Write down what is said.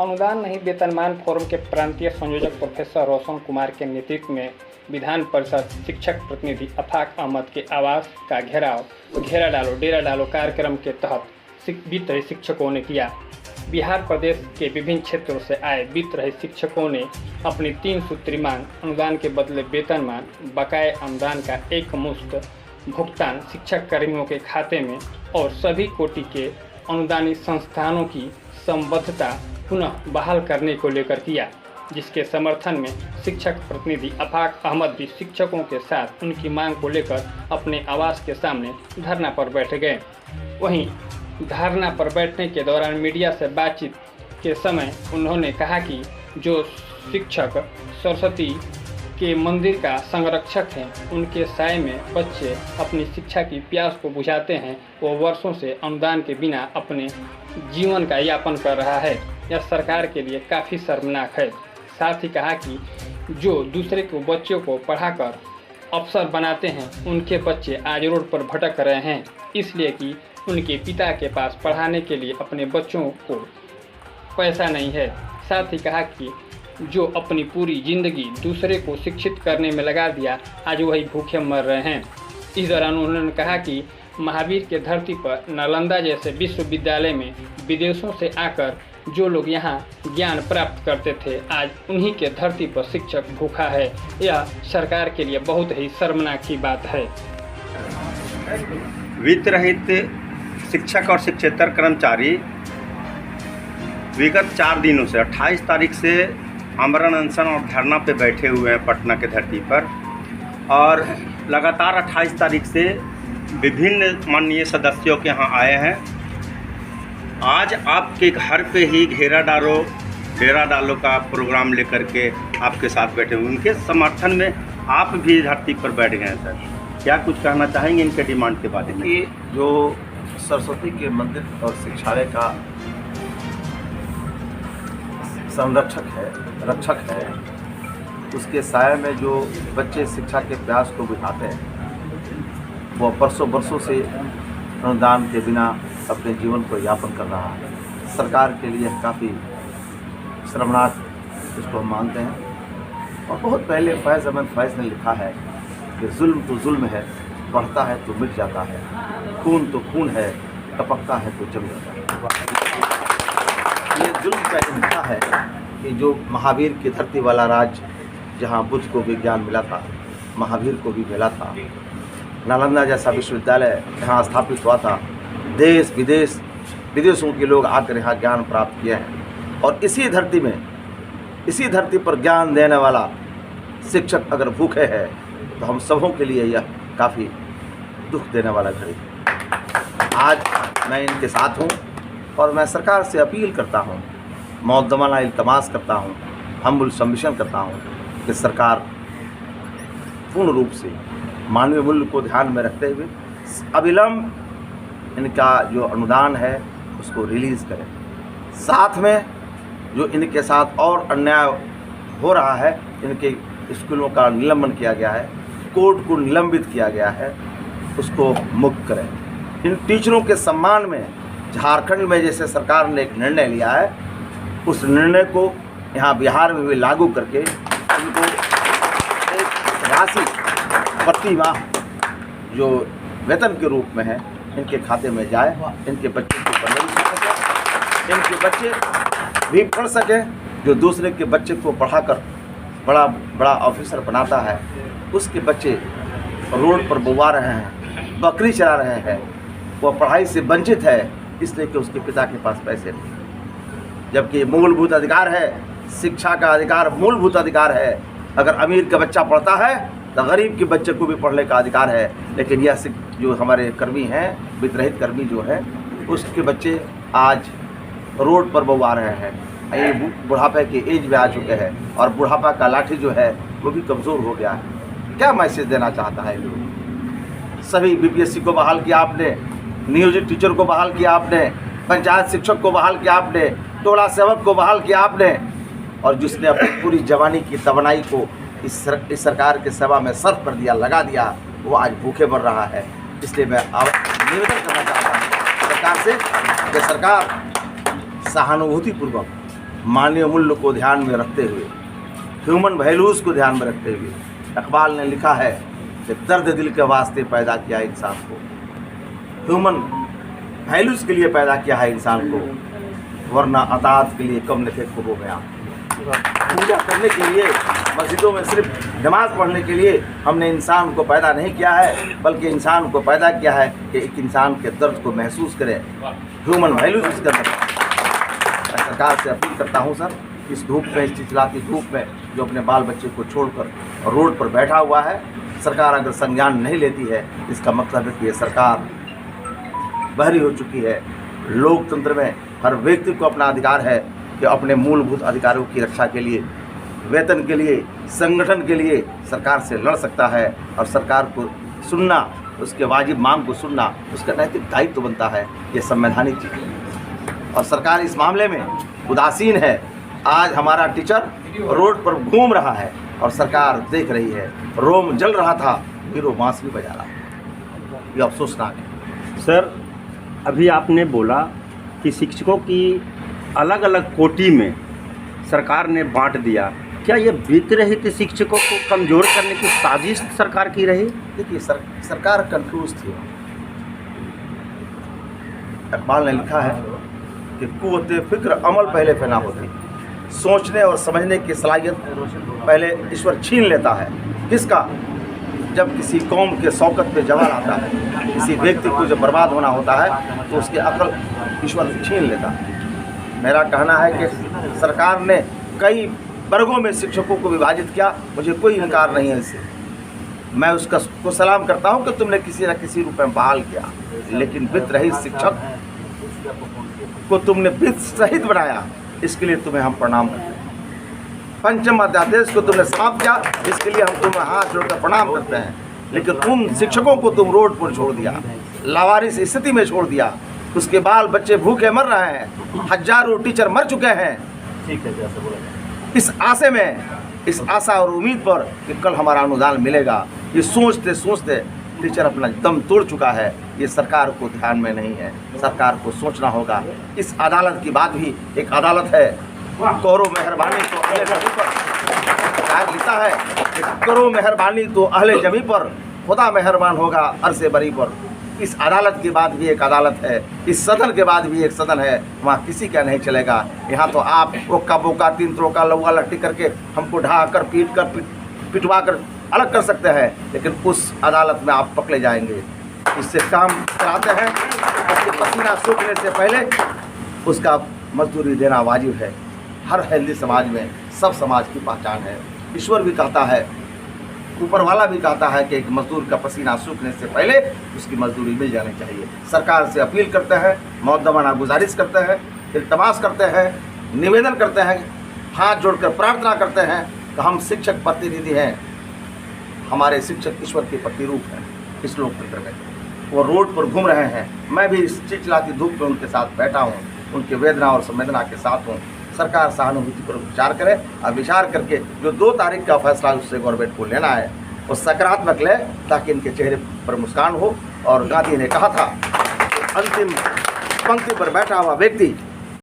अनुदान नहीं वेतनमान फोरम के प्रांतीय संयोजक प्रोफेसर रोशन कुमार के नेतृत्व में विधान परिषद शिक्षक प्रतिनिधि अफाक अहमद के आवास का घेरा डालो डेरा डालो कार्यक्रम के तहत वित्त रहित शिक्षकों ने किया। बिहार प्रदेश के विभिन्न क्षेत्रों से आए वित्त रहित शिक्षकों ने अपनी 3 सूत्री मांग अनुदान के बदले वेतनमान, बकाये अनुदान का एकमुश्त भुगतान शिक्षक कर्मियों के खाते में और सभी कोटि के अनुदानित संस्थानों की संबद्धता पुनः बहाल करने को लेकर किया, जिसके समर्थन में शिक्षक प्रतिनिधि अफाक अहमद भी शिक्षकों के साथ उनकी मांग को लेकर अपने आवास के सामने धरना पर बैठ गए। वहीं धरना पर बैठने के दौरान मीडिया से बातचीत के समय उन्होंने कहा कि जो शिक्षक सरस्वती के मंदिर का संरक्षक हैं, उनके साय में बच्चे अपनी शिक्षा की प्यास को बुझाते हैं, वो वर्षों से अनुदान के बिना अपने जीवन का यापन कर रहा है। यह सरकार के लिए काफ़ी शर्मनाक है। साथ ही कहा कि जो दूसरे को बच्चों को पढ़ाकर अफसर बनाते हैं, उनके बच्चे आज रोड पर भटक रहे हैं, इसलिए कि उनके पिता के पास पढ़ाने के लिए अपने बच्चों को पैसा नहीं है। साथ ही कहा कि जो अपनी पूरी जिंदगी दूसरे को शिक्षित करने में लगा दिया, आज वही भूखे मर रहे हैं। इस दौरान उन्होंने कहा कि महावीर के धरती पर नालंदा जैसे विश्वविद्यालय में विदेशों से आकर जो लोग यहाँ ज्ञान प्राप्त करते थे, आज उन्हीं के धरती पर शिक्षक भूखा है। यह सरकार के लिए बहुत ही शर्मनाक की बात है। वित्त रहित शिक्षक और शिक्षेतर कर्मचारी विगत 4 दिनों से 28 तारीख से आमरण अनशन और धरना पे बैठे हुए हैं पटना के धरती पर, और लगातार 28 तारीख से विभिन्न माननीय सदस्यों के यहाँ आए हैं। आज आपके घर पे ही डेरा डालो का प्रोग्राम लेकर के आपके साथ बैठे हुए, उनके समर्थन में आप भी धरती पर बैठ गए हैं। सर, क्या कुछ कहना चाहेंगे इनके डिमांड के बारे में? कि जो सरस्वती के मंदिर और शिक्षालय का रक्षक है, उसके साय में जो बच्चे शिक्षा के प्यास को बुझाते हैं, वो बरसों से अनुदान के बिना अपने जीवन को यापन कर रहा है। सरकार के लिए काफ़ी शर्मनाक इसको हम मानते हैं। और बहुत पहले फैज़ अहमद फैज़ ने लिखा है कि जुल्म तो जुल्म है, बढ़ता है तो मिट जाता है, खून तो खून है, टपकता है तो जम जाता है। ये जुल्म का इंतहा है कि जो महावीर की धरती वाला राज्य, जहाँ बुद्ध को भी ज्ञान मिला था, महावीर को भी मिला था, नालंदा जैसा विश्वविद्यालय यहाँ स्थापित हुआ था, देश विदेशों के लोग आकर यहाँ ज्ञान प्राप्त किए हैं। और इसी धरती पर ज्ञान देने वाला शिक्षक अगर भूखे है तो हम सबों के लिए यह काफ़ी दुख देने वाला घड़ी है। आज मैं इनके साथ हूँ और मैं सरकार से अपील करता हूँ, मुक़द्दमाना इल्तमास करता हूँ, हम्बुल सबमिशन करता हूँ कि सरकार पूर्ण रूप से मानवीय मूल्य को ध्यान में रखते हुए अविलंब इनका जो अनुदान है उसको रिलीज़ करें। साथ में जो इनके साथ और अन्याय हो रहा है, इनके स्कूलों का निलंबन किया गया है, कोर्ट को निलंबित किया गया है, उसको मुक्त करें। इन टीचरों के सम्मान में झारखंड में जैसे सरकार ने एक निर्णय लिया है, उस निर्णय को यहाँ बिहार में भी लागू करके इनको एक राशि प्रति माह जो वेतन के रूप में है इनके खाते में जाए, इनके बच्चों को परवरिश हो सके, इनके बच्चे भी पढ़ सकें। जो दूसरे के बच्चे को पढ़ाकर बड़ा ऑफिसर बनाता है, उसके बच्चे रोड पर बुवा रहे हैं, बकरी चरा रहे हैं, वो पढ़ाई से वंचित है इसलिए कि उसके पिता के पास पैसे नहीं। जबकि मूलभूत अधिकार है, शिक्षा का अधिकार मूलभूत अधिकार है। अगर अमीर का बच्चा पढ़ता है तो गरीब के बच्चे को भी पढ़ने का अधिकार है। लेकिन यह जो हमारे कर्मी हैं, वित्त रहित कर्मी जो हैं, उसके बच्चे आज रोड पर बुवा रहे हैं। ये बुढ़ापे की एज में आ चुके हैं और बुढ़ापा का लाठी जो है वो भी कमज़ोर हो गया है। क्या मैसेज देना चाहता है? सभी बीपीएससी को बहाल किया आपने, नियोजित टीचर को बहाल किया आपने, पंचायत शिक्षक को बहाल किया आपने, टोला सेवक को बहाल किया आपने, और जिसने अपनी पूरी जवानी की तवनाई को इस सरकार के सेवा में सर्फ कर दिया, लगा दिया, वो आज भूखे मर रहा है। इसलिए मैं निवेदन करना चाहता हूँ सरकार से कि सरकार सहानुभूतिपूर्वक मानवीय मूल्य को ध्यान में रखते हुए, ह्यूमन वैल्यूज़ को ध्यान में रखते हुए इकबाल ने लिखा है कि दर्द दिल के वास्ते पैदा किया इंसान को, ह्यूमन वैल्यूज़ के लिए पैदा किया है इंसान को, वरना अतात के लिए कम न थे खूब हो गया। पूजा करने के लिए मस्जिदों में सिर्फ नमाज पढ़ने के लिए हमने इंसान को पैदा नहीं किया है, बल्कि इंसान को पैदा किया है कि एक इंसान के दर्द को महसूस करे, ह्यूमन वैल्यूज उसके अंदर। मैं सरकार से अपील करता हूँ सर, इस धूप में, इस चिलचिलाती धूप में जो अपने बाल बच्चे को छोड़कर रोड पर बैठा हुआ है, सरकार अगर संज्ञान नहीं लेती है, इसका मतलब है कि ये सरकार बहरी हो चुकी है। लोकतंत्र में हर व्यक्ति को अपना अधिकार है कि अपने मूलभूत अधिकारों की रक्षा के लिए, वेतन के लिए, संगठन के लिए सरकार से लड़ सकता है, और सरकार को सुनना, उसके वाजिब मांग को सुनना उसका नैतिक दायित्व बनता है। ये संवैधानिक चीज़ है और सरकार इस मामले में उदासीन है। आज हमारा टीचर रोड पर घूम रहा है और सरकार देख रही है, रोम जल रहा था फिर वो बांसुरी बजा रहा है। ये अफसोसनाक है। सर, अभी आपने बोला कि शिक्षकों की अलग अलग कोटि में सरकार ने बांट दिया, क्या ये वित्त रहित शिक्षकों को कमज़ोर करने की साजिश सरकार की रही? देखिए सरकार कंफ्यूज थी। इकबाल ने लिखा है कि कुव्वते फिक्र अमल पहले फना होती, सोचने और समझने की सलाहियत पहले ईश्वर छीन लेता है। किसका? जब किसी कौम के शौकत पे जवाल आता है, किसी व्यक्ति को जब बर्बाद होना होता है तो उसकी अकल ईश्वर छीन लेता है। मेरा कहना है कि सरकार ने कई वर्गों में शिक्षकों को विभाजित किया, मुझे कोई इनकार नहीं है इससे। मैं उसका को सलाम करता हूं कि तुमने किसी न किसी रूप में बहाल किया, लेकिन वित्त रहित शिक्षक को तुमने वित्त सहित बनाया, इसके लिए तुम्हें हम प्रणाम करते हैं। पंचम अध्यादेश को तुमने समाप्त किया, इसके लिए हम तुम्हें हाथ जोड़कर प्रणाम करते हैं। लेकिन उन शिक्षकों को तुम रोड पर छोड़ दिया, लावारिस स्थिति में छोड़ दिया, उसके बाल बच्चे भूखे मर रहे हैं, हजारों टीचर मर चुके हैं। ठीक है, जैसे बोला इस आशे में, इस आशा और उम्मीद पर कि कल हमारा अनुदान मिलेगा, ये सोचते सोचते टीचर अपना दम तोड़ चुका है। ये सरकार को ध्यान में नहीं है, सरकार को सोचना होगा। इस अदालत की बात भी एक अदालत है, करो मेहरबानी तो अहले जमी पर, शायद लिखा है कि करो मेहरबानी तो अहले जमी पर, खुदा मेहरबान होगा अरसे बरी पर। इस अदालत के बाद भी एक अदालत है, इस सदन के बाद भी एक सदन है, वहाँ किसी का नहीं चलेगा। यहाँ तो आप ओक्का बोका तीन त्रोका लौका लट्टी करके हमको ढा कर पिटवा कर अलग कर सकते हैं, लेकिन उस अदालत में आप पकड़े जाएंगे। इससे काम कराते हैं, उसके पसीना सूखने से पहले उसका मजदूरी देना वाजिब है। हर हेल्दी समाज में सब समाज की पहचान है। ईश्वर भी कहता है, ऊपर वाला भी कहता है कि एक मजदूर का पसीना सूखने से पहले उसकी मजदूरी मिल जानी चाहिए। सरकार से अपील करते हैं, मौदमाना गुजारिश करते हैं, इल्तमास करते हैं, निवेदन करते हैं, हाथ जोड़कर प्रार्थना करते हैं कि हम शिक्षक प्रतिनिधि हैं, हमारे शिक्षक ईश्वर के प्रतिरूप हैं। इस लोकतंत्र में वो रोड पर घूम रहे हैं, मैं भी इस चिलचिलाती धूप में उनके साथ बैठा हूँ, उनके वेदना और संवेदना के साथ हूँ। सरकार सहानुभूति पर विचार करे और विचार करके जो 2 तारीख का फैसला उससे गवर्नमेंट को लेना है वो सकारात्मक ले, ताकि इनके चेहरे पर मुस्कान हो। और गांधी ने कहा था, अंतिम पंक्ति पर बैठा हुआ व्यक्ति